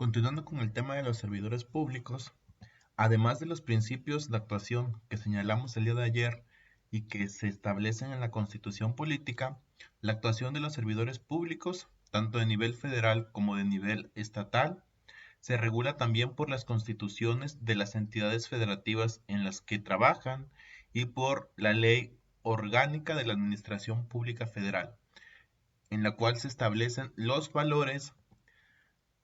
Continuando con el tema de los servidores públicos, además de los principios de actuación que señalamos el día de ayer y que se establecen en la Constitución Política, la actuación de los servidores públicos, tanto de nivel federal como de nivel estatal, se regula también por las constituciones de las entidades federativas en las que trabajan y por la Ley Orgánica de la Administración Pública Federal, en la cual se establecen los valores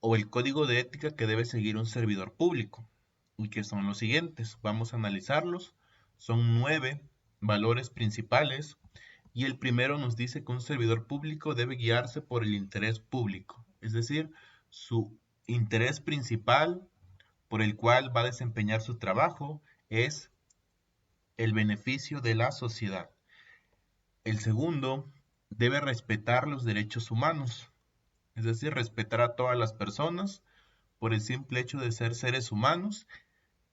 o el código de ética que debe seguir un servidor público, y que son los siguientes. Vamos a analizarlos. Son 9 valores principales, y el primero nos dice que un servidor público debe guiarse por el interés público, es decir, su interés principal por el cual va a desempeñar su trabajo es el beneficio de la sociedad. El segundo, debe respetar los derechos humanos, es decir, respetar a todas las personas por el simple hecho de ser seres humanos,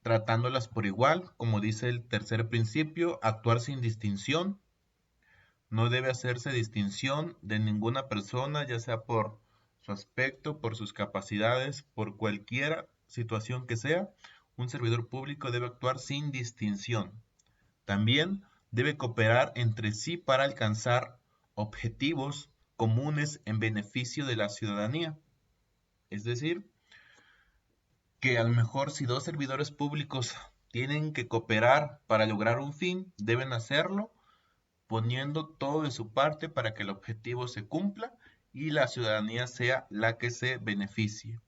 tratándolas por igual, como dice el tercer principio, actuar sin distinción. No debe hacerse distinción de ninguna persona, ya sea por su aspecto, por sus capacidades, por cualquier situación que sea. Un servidor público debe actuar sin distinción. También debe cooperar entre sí para alcanzar objetivos comunes en beneficio de la ciudadanía. Es decir, que a lo mejor si dos servidores públicos tienen que cooperar para lograr un fin, deben hacerlo poniendo todo de su parte para que el objetivo se cumpla y la ciudadanía sea la que se beneficie.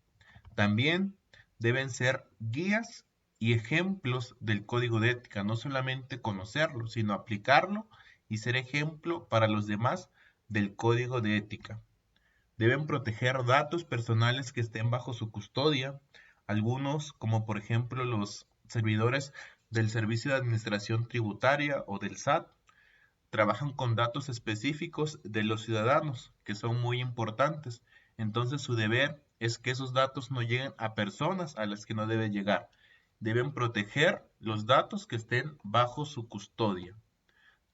También deben ser guías y ejemplos del código de ética, no solamente conocerlo, sino aplicarlo y ser ejemplo para los demás del código de ética. Deben proteger datos personales que estén bajo su custodia, algunos como por ejemplo los servidores del Servicio de Administración Tributaria o del SAT, trabajan con datos específicos de los ciudadanos que son muy importantes. Entonces su deber es que esos datos no lleguen a personas a las que no deben llegar. Deben proteger los datos que estén bajo su custodia.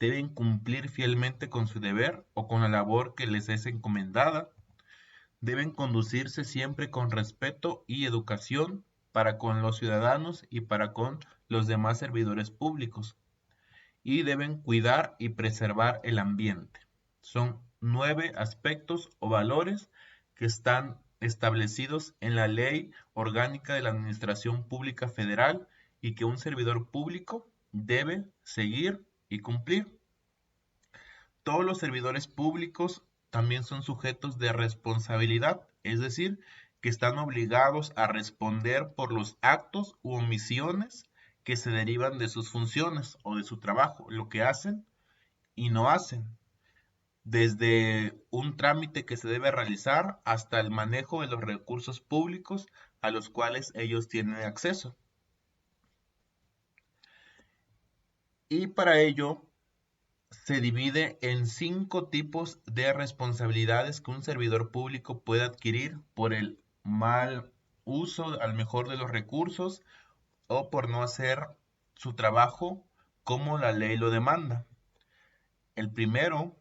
Deben cumplir fielmente con su deber o con la labor que les es encomendada. Deben conducirse siempre con respeto y educación para con los ciudadanos y para con los demás servidores públicos. Y deben cuidar y preservar el ambiente. Son 9 aspectos o valores que están establecidos en la Ley Orgánica de la Administración Pública Federal y que un servidor público debe seguir y cumplir. Todos los servidores públicos también son sujetos de responsabilidad, es decir, que están obligados a responder por los actos u omisiones que se derivan de sus funciones o de su trabajo, lo que hacen y no hacen, desde un trámite que se debe realizar hasta el manejo de los recursos públicos a los cuales ellos tienen acceso. Y para ello se divide en 5 tipos de responsabilidades que un servidor público puede adquirir por el mal uso, al mejor de los recursos, o por no hacer su trabajo como la ley lo demanda. El primero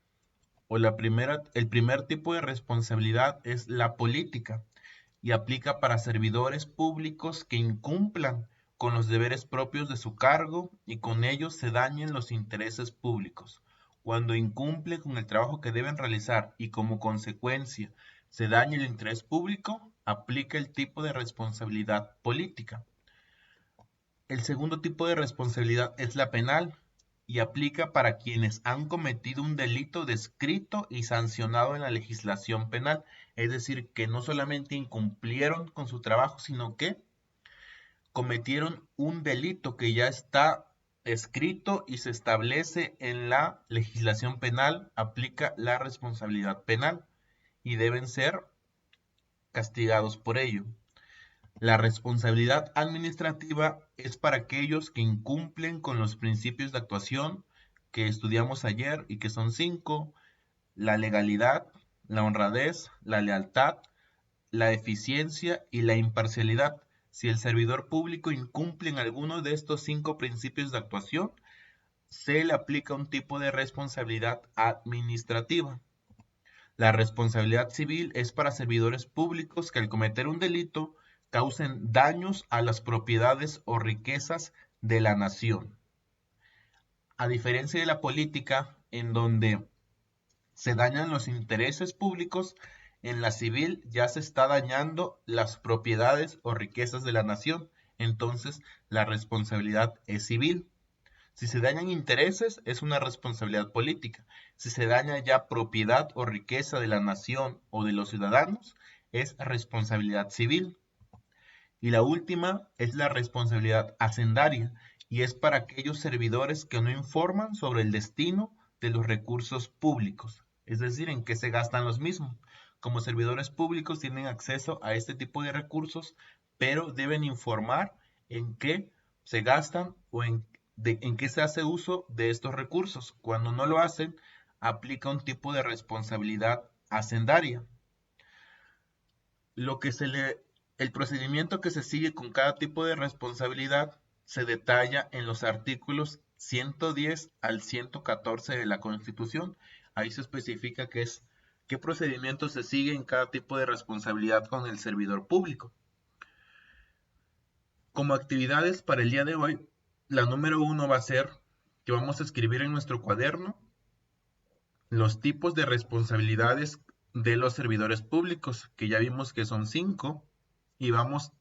el primer tipo de responsabilidad es la política y aplica para servidores públicos que incumplan con los deberes propios de su cargo y con ellos se dañen los intereses públicos. Cuando incumple con el trabajo que deben realizar y como consecuencia se daña el interés público, aplica el tipo de responsabilidad política. El segundo tipo de responsabilidad es la penal y aplica para quienes han cometido un delito descrito y sancionado en la legislación penal, es decir, que no solamente incumplieron con su trabajo, sino que cometieron un delito que ya está escrito y se establece en la legislación penal, aplica la responsabilidad penal y deben ser castigados por ello. La responsabilidad administrativa es para aquellos que incumplen con los principios de actuación que estudiamos ayer y que son 5: la legalidad, la honradez, la lealtad, la eficiencia y la imparcialidad. Si el servidor público incumple en alguno de estos 5 principios de actuación, se le aplica un tipo de responsabilidad administrativa. La responsabilidad civil es para servidores públicos que al cometer un delito causen daños a las propiedades o riquezas de la nación. A diferencia de la política, en donde se dañan los intereses públicos, en la civil ya se está dañando las propiedades o riquezas de la nación, entonces la responsabilidad es civil. Si se dañan intereses, es una responsabilidad política. Si se daña ya propiedad o riqueza de la nación o de los ciudadanos, es responsabilidad civil. Y la última es la responsabilidad hacendaria, y es para aquellos servidores que no informan sobre el destino de los recursos públicos, es decir, en qué se gastan los mismos. Como servidores públicos tienen acceso a este tipo de recursos, pero deben informar en qué se gastan o en qué se hace uso de estos recursos. Cuando no lo hacen, aplica un tipo de responsabilidad hacendaria. El procedimiento que se sigue con cada tipo de responsabilidad se detalla en los artículos 110 al 114 de la Constitución. Ahí se especifica qué procedimiento se sigue en cada tipo de responsabilidad con el servidor público. Como actividades para el día de hoy, la número 1 va a ser que vamos a escribir en nuestro cuaderno los tipos de responsabilidades de los servidores públicos, que ya vimos que son 5, y vamos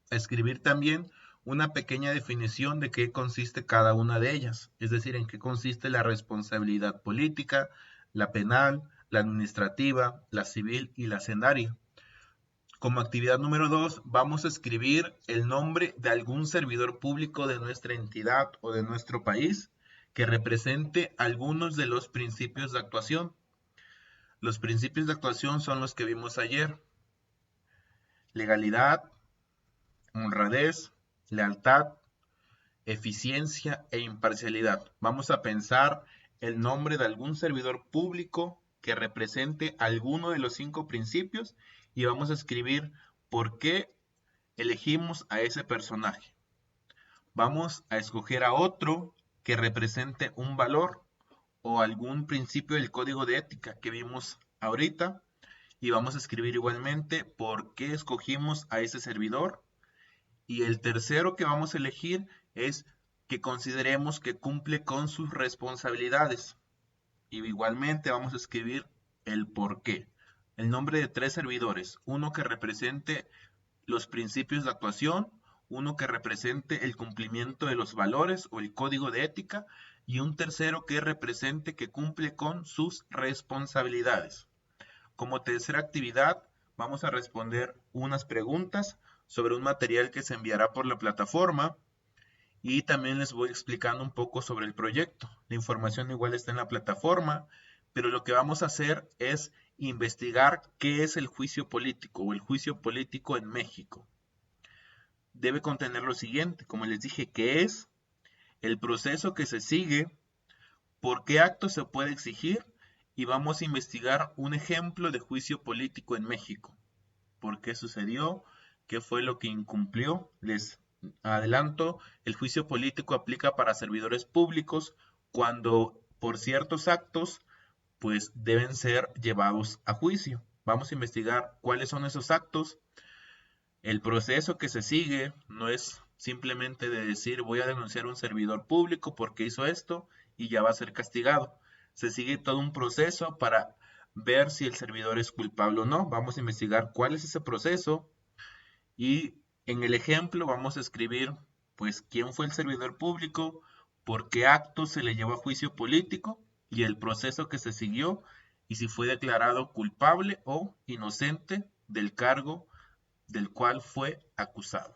a escribir también una pequeña definición de qué consiste cada una de ellas, es decir, en qué consiste la responsabilidad política, la penal, la administrativa, la civil y la hacendaria. Como actividad número 2, vamos a escribir el nombre de algún servidor público de nuestra entidad o de nuestro país que represente algunos de los principios de actuación. Los principios de actuación son los que vimos ayer: legalidad, honradez, lealtad, eficiencia e imparcialidad. Vamos a pensar el nombre de algún servidor público que represente alguno de los 5 principios y vamos a escribir por qué elegimos a ese personaje. Vamos a escoger a otro que represente un valor o algún principio del código de ética que vimos ahorita y vamos a escribir igualmente por qué escogimos a ese servidor. Y el tercero que vamos a elegir es que consideremos que cumple con sus responsabilidades. Y igualmente vamos a escribir el por qué. El nombre de 3 servidores, uno que represente los principios de actuación, uno que represente el cumplimiento de los valores o el código de ética, y un tercero que represente que cumple con sus responsabilidades. Como tercera actividad, vamos a responder unas preguntas sobre un material que se enviará por la plataforma y también les voy explicando un poco sobre el proyecto. La información igual está en la plataforma, pero lo que vamos a hacer es investigar qué es el juicio político o el juicio político en México. Debe contener lo siguiente, como les dije, qué es, el proceso que se sigue, por qué acto se puede exigir, y vamos a investigar un ejemplo de juicio político en México. ¿Por qué sucedió? ¿Qué fue lo que incumplió? Les adelanto, el juicio político aplica para servidores públicos cuando por ciertos actos pues deben ser llevados a juicio. Vamos a investigar cuáles son esos actos. El proceso que se sigue no es simplemente de decir voy a denunciar a un servidor público porque hizo esto y ya va a ser castigado. Se sigue todo un proceso para ver si el servidor es culpable o no. Vamos a investigar cuál es ese proceso y en el ejemplo vamos a escribir pues quién fue el servidor público, por qué acto se le llevó a juicio político y el proceso que se siguió y si fue declarado culpable o inocente del cargo del cual fue acusado.